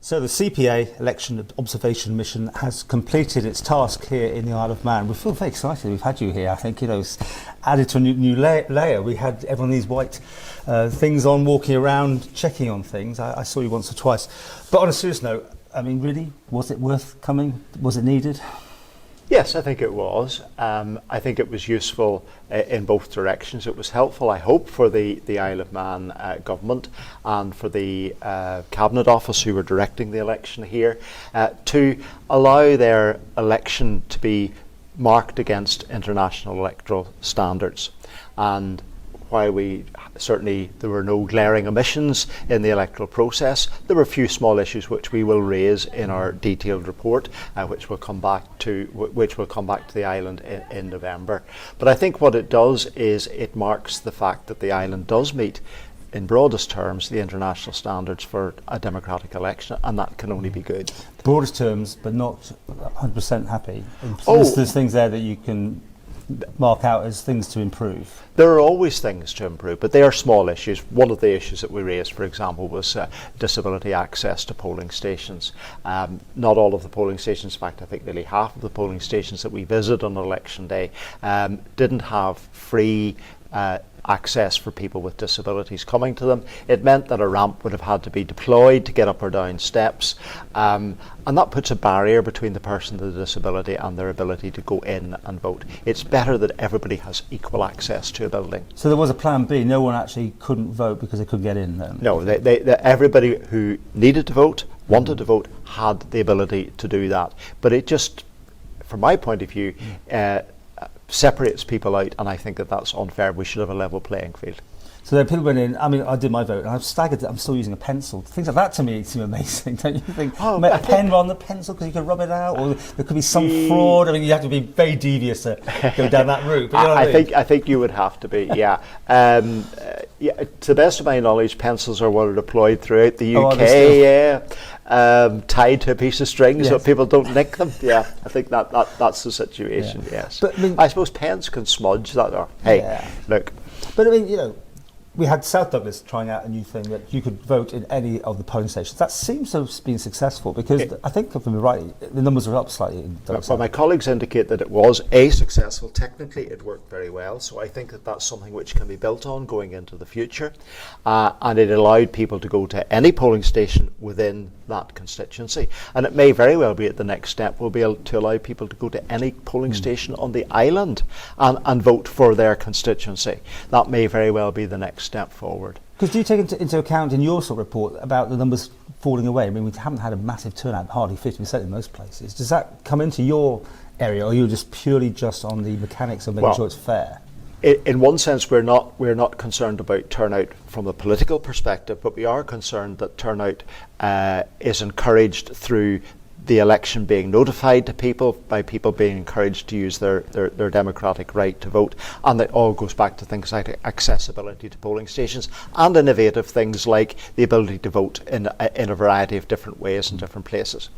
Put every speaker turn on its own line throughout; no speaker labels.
So the CPA Election Observation Mission has completed its task here in the Isle of Man. We feel very excited. We've had you here. I think, it's added to a new layer. We had everyone these white things on, walking around, checking on things. I saw you once or twice. But on a serious note, I mean, really, was it worth coming? Was it needed?
Yes, I think it was. I think it was useful in both directions. It was helpful, I hope, for the Isle of Man government and for the Cabinet Office who were directing the election here to allow their election to be marked against international electoral standards. And while there were no glaring omissions in the electoral process, there were a few small issues which we will raise in our detailed report, which will come back to the island in November. But I think what it does is it marks the fact that the island does meet, in broadest terms, the international standards for a democratic election, and that can only be good.
Broadest terms, but not 100% happy. There's things there that you can mark out as things to improve.
There are always things to improve, but they are small issues. One of the issues that we raised, for example, was disability access to polling stations. Not all of the polling stations, in fact I think nearly half of the polling stations that we visited on election day didn't have free access for people with disabilities coming to them. It meant that a ramp would have had to be deployed to get up or down steps, and that puts a barrier between the person with a disability and their ability to go in and vote. It's better that everybody has equal access to a building.
So there was a plan B, no one actually couldn't vote because they couldn't get in then?
No, everybody who needed to vote, wanted to vote, had the ability to do that. But it just, from my point of view, separates people out, and I think that that's unfair. We should have a level playing field.
So there people went in, I mean, I did my vote, and I was staggered that I'm still using a pencil. Things like that to me seem amazing, don't you think? A pen on the pencil because you can rub it out, or there could be some fraud. I mean, you have to be very devious to go down that route. But you know
I think you would have to be, yeah. To the best of my knowledge, pencils are what are deployed throughout the UK, tied to a piece of string so people don't nick them. Yeah, I think that's the situation, yes. But I suppose pens can smudge that. Look.
But I mean, we had South Douglas trying out a new thing that you could vote in any of the polling stations. That seems to have been successful because I think, if I'm right, the numbers are up slightly in Douglas.
Well, my colleagues indicate that it was successful. Technically, it worked very well. So I think that that's something which can be built on going into the future. And it allowed people to go to any polling station within that constituency. And it may very well be at the next step we'll be able to allow people to go to any polling station on the island and vote for their constituency. That may very well be the next step forward.
Because do you take into account in your sort of report about the numbers falling away? I mean, we haven't had a massive turnout, hardly 50% in most places. Does that come into your area, or are you purely just on the mechanics of making sure it's fair?
In one sense, we're not concerned about turnout from a political perspective, but we are concerned that turnout is encouraged through the election being notified to people, by people being encouraged to use their democratic right to vote, and that all goes back to things like accessibility to polling stations and innovative things like the ability to vote in a variety of different ways in different places.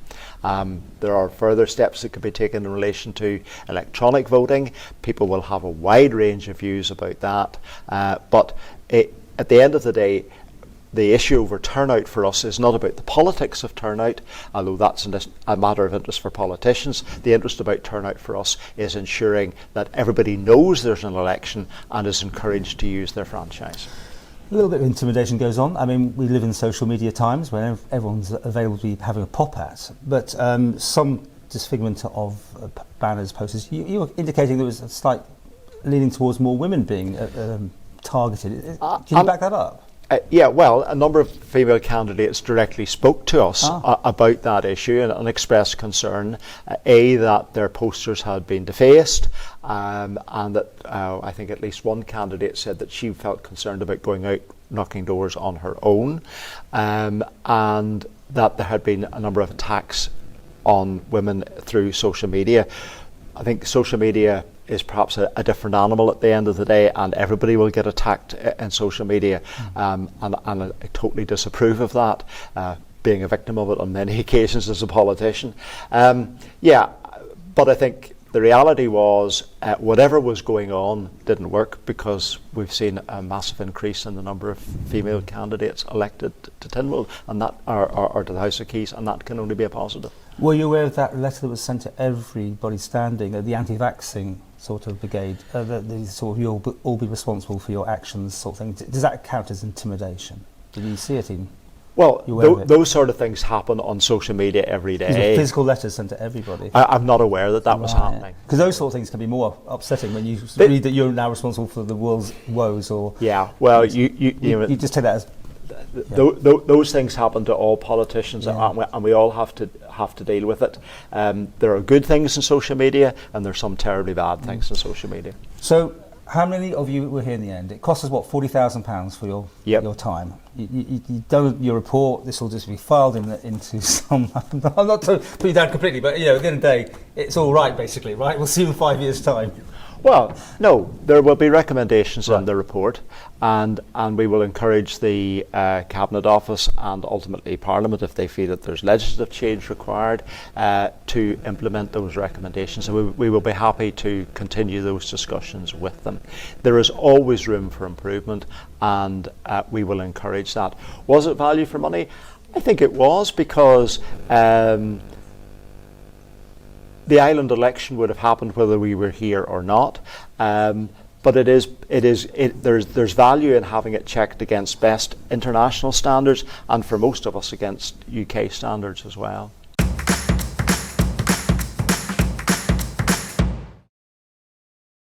There are further steps that could be taken in relation to electronic voting. People will have a wide range of views about that, but at the end of the day, the issue over turnout for us is not about the politics of turnout, although that's a matter of interest for politicians. The interest about turnout for us is ensuring that everybody knows there's an election and is encouraged to use their franchise.
A little bit of intimidation goes on. I mean, we live in social media times where everyone's available to be having a pop at, but some disfigurement of banners, posters. You were indicating there was a slight leaning towards more women being targeted. Can you back that up?
Well, a number of female candidates directly spoke to us about that issue and expressed concern, that their posters had been defaced, and that I think at least one candidate said that she felt concerned about going out knocking doors on her own, and that there had been a number of attacks on women through social media. I think social media is perhaps a different animal at the end of the day, and everybody will get attacked in social media, and I totally disapprove of that, being a victim of it on many occasions as a politician. But I think the reality was whatever was going on didn't work, because we've seen a massive increase in the number of female candidates elected to Tynwald and that, or to the House of Keys, and that can only be a positive.
Were you aware of that letter that was sent to everybody standing, the anti-vaxxing sort of brigade, that the sort of you'll all be responsible for your actions sort of thing? Does that count as intimidation? Did you see it in?
Well, those sort of things happen on social media every day.
These were physical letters sent to everybody.
I'm not aware that was happening.
Because those sort of things can be more upsetting when you read that you're now responsible for the world's woes, or you just take that as
those things happen to all politicians, and we all have to deal with it. There are good things in social media, and there's some terribly bad things in social media.
So, how many of you were here in the end? It cost us what, £40,000 for your time. You done your report. This will just be filed into some. I'm not to put you down completely, but at the end of the day, it's all right, basically, right? We'll see you in 5 years' time.
Well, no, there will be recommendations in the report, and we will encourage the Cabinet Office and ultimately Parliament, if they feel that there's legislative change required, to implement those recommendations. And we will be happy to continue those discussions with them. There is always room for improvement, and we will encourage that. Was it value for money? I think it was, because the island election would have happened whether we were here or not, but there's value in having it checked against best international standards, and for most of us against UK standards as well.